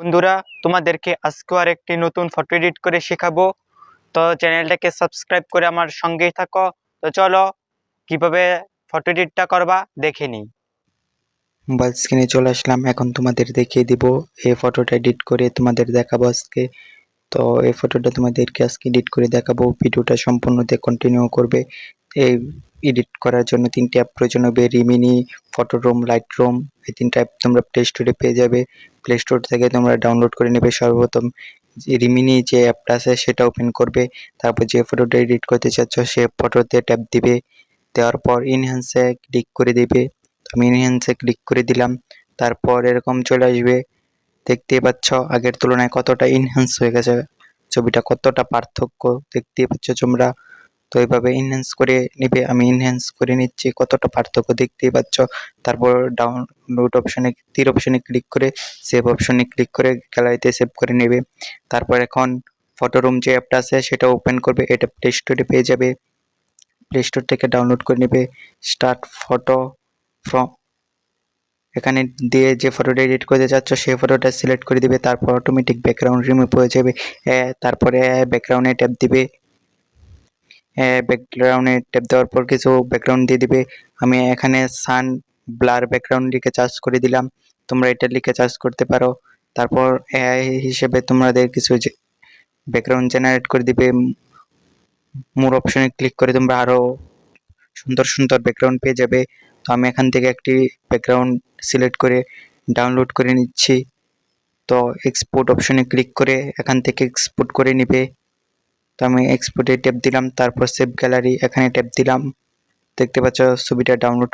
বন্ধুরা, তোমাদেরকে আজকে আর একটি নতুন ফটো এডিট করে শেখাবো। তো চ্যানেলটাকে সাবস্ক্রাইব করে আমার সঙ্গেই থাকো। তো চলো কিভাবে ফটো এডিটটা করবা দেখে নিই। মোবাইল স্ক্রিনে চলে আসলাম। এখন তোমাদের দেখিয়ে দিব এই ফটোটা এডিট করে তোমাদের দেখাবো আজকে। তো এই ফটোটা তোমাদেরকে আজকে এডিট করে দেখাবো। ভিডিওটা সম্পূর্ণতে কন্টিনিউ করবে। এই এডিট করার জন্য তিনটি অ্যাপ প্রয়োজন হবে: রিমিনি, ফটোরুম, লাইটরুম। এই তিনটা অ্যাপ তোমরা প্লে স্টোরে পেয়ে যাবে। প্লে স্টোর থেকে তোমরা ডাউনলোড করে নেবে। সর্বপ্রথম যে রিমিনি যে অ্যাপটা আছে সেটা ওপেন করবে। তারপর যে ফটোটা এডিট করতে চাচ্ছ সে ফটোতে ট্যাপ দিবে। দেওয়ার পর ইনহ্যান্সে ক্লিক করে দিবে। আমি ইনহ্যান্সে ক্লিক করে দিলাম। তারপর এরকম চলে আসবে। দেখতেই পাচ্ছ আগের তুলনায় কতটা ইনহ্যান্স হয়ে গেছে, ছবিটা কতটা পার্থক্য দেখতেই পাচ্ছ তোমরা। তো এইভাবে ইনহ্যান্স করে নেবে। আমি ইনহ্যান্স করে নিচ্ছি, কতটা পার্থক্য দেখতেই পাচ্ছ। তারপর ডাউনলোড অপশনে তীর অপশনে ক্লিক করে সেভ অপশনে ক্লিক করে গ্যালারিতে সেভ করে নেবে। তারপর এখন ফটোরুম যে অ্যাপটা আছে সেটা ওপেন করবে। এটা প্লে স্টোরে পেয়ে যাবে। প্লে স্টোর থেকে ডাউনলোড করে নেবে। স্টার্ট ফটো ফ্রম, এখানে দিয়ে যে ফটোটা এডিট করতে চাচ্ছ সেই ফটোটা সিলেক্ট করে দিবে। তারপর অটোমেটিক ব্যাকগ্রাউন্ড রিমুভ হয়ে যাবে। তারপরে ব্যাকগ্রাউন্ডে ট্যাপ দিবে। ব্যাকগ্রাউন্ডে ট্যাপ দেওয়ার পর কিছু ব্যাকগ্রাউন্ড দিয়ে দিবে। আমি এখানে সান ব্লার ব্যাকগ্রাউন্ড লিখে চার্জ করে দিলাম। তোমরা এটা লিখে চার্জ করতে পারো। তারপর এআই হিসেবে তোমাদের কিছু ব্যাকগ্রাউন্ড জেনারেট করে দিবে। মোর অপশনে ক্লিক করে তোমরা আরো সুন্দর সুন্দর ব্যাকগ্রাউন্ড পেয়ে যাবে। তো আমি এখান থেকে একটি ব্যাকগ্রাউন্ড সিলেক্ট করে ডাউনলোড করে নিচ্ছি। তো এক্সপোর্ট অপশনে ক্লিক করে এখান থেকে এক্সপোর্ট করে নিবে। তো আমি এক্সপোর্টে ট্যাপ দিলাম। তারপর সেভ গ্যালারি এখানে ট্যাপ দিলাম। দেখতে পাচ্ছ ছবিটা ডাউনলোড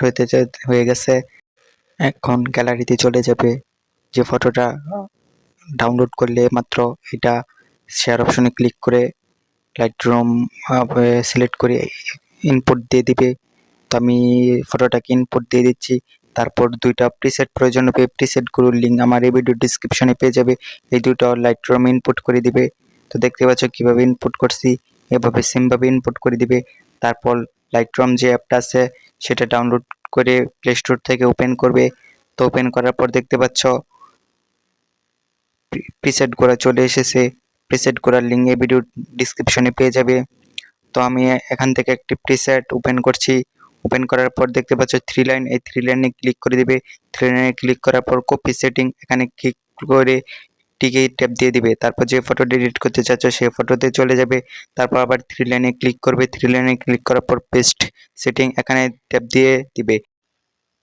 হয়ে গেছে। এখন গ্যালারিতে চলে যাবে। যে ফটোটা ডাউনলোড করলে মাত্র এটা শেয়ার অপশনে ক্লিক করে লাইটরুম সিলেক্ট করে ইনপুট দিয়ে দিবে। তো আমি ফটোটাকে ইনপুট দিয়ে দিচ্ছি। তারপর দুইটা প্রিসেট প্রয়োজন হবে। প্রিসেটগুলোর লিঙ্ক আমার এই ভিডিও ডিসক্রিপশনে পেয়ে যাবে। এই দুটো লাইটরুম ইনপুট করে দিবে। তো দেখতে পাচ্ছ কীভাবে ইনপুট করছি, এভাবে সেমভাবে ইনপুট করে দিবে। তারপর লাইটরুম যে অ্যাপটা আছে সেটা ডাউনলোড করে প্লে স্টোর থেকে ওপেন করবে। তো ওপেন করার পর দেখতে পাচ্ছ প্রিসেট করা চলে এসেছে। প্রিসেট করার লিঙ্ক এই ভিডিও ডিসক্রিপশনে পেয়ে যাবে। তো আমি এখান থেকে একটি প্রিসেট ওপেন করছি। ওপেন করার পর দেখতে পাচ্ছ থ্রি লাইন, এই থ্রি লাইনে ক্লিক করে দিবে। থ্রি লাইনে ক্লিক করার পর কপি সেটিং এখানে ক্লিক করে টিকে ট্যাপ দিয়ে দিবে। তারপর যে ফটোটা এডিট করতে চাচ্ছ সেই ফটোতে চলে যাবে। তারপর আবার থ্রি লাইনে ক্লিক করবে। থ্রি লাইনে ক্লিক করার পর পেস্ট সেটিং এখানে ট্যাপ দিয়ে দিবে।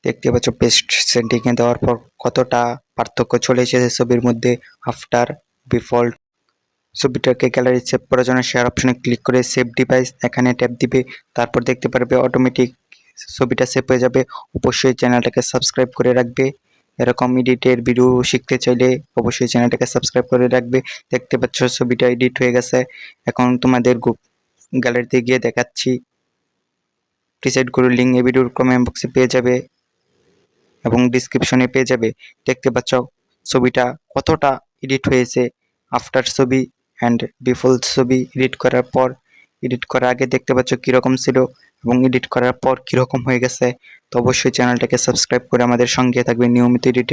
দেখতে পাচ্ছ পেস্ট সেটিংয়ে দেওয়ার পর কতটা পার্থক্য চলে এসেছে ছবির মধ্যে। আফটার বিফল্ট ছবিটাকে গ্যালারি সেভ করার জন্য শেয়ার অপশনে ক্লিক করে সেভ ডিভাইস এখানে ট্যাপ দিবে। তারপর দেখতে পারবে অটোমেটিক ছবিটা সেভ হয়ে যাবে। অবশ্যই চ্যানেলটাকে সাবস্ক্রাইব করে রাখবে। এরকম এডিটের ভিডিও শিখতে চাইলে অবশ্যই চ্যানেলটাকে সাবস্ক্রাইব করে রাখবে। দেখতে পাচ্ছ ছবিটা এডিট হয়ে গেছে। এখন তোমাদের গ্যালারিতে গিয়ে দেখাচ্ছি। প্রিসেটগুলোর লিঙ্ক এই ভিডিওর কমেন্ট বক্সে পেয়ে যাবে এবং ডিসক্রিপশনে পেয়ে যাবে। দেখতে পাচ্ছ ছবিটা কতটা এডিট হয়েছে। আফটার ছবি অ্যান্ড বিফোর ছবি এডিট করার পর, এডিট করার আগে দেখতে পাচ্ছ কীরকম ছিল এবং এডিট করার পর কীরকম হয়ে গেছে। তো অবশ্যই চ্যানেলটাকে সাবস্ক্রাইব করে আমাদের সঙ্গে থাকবে নিয়মিত এডিটের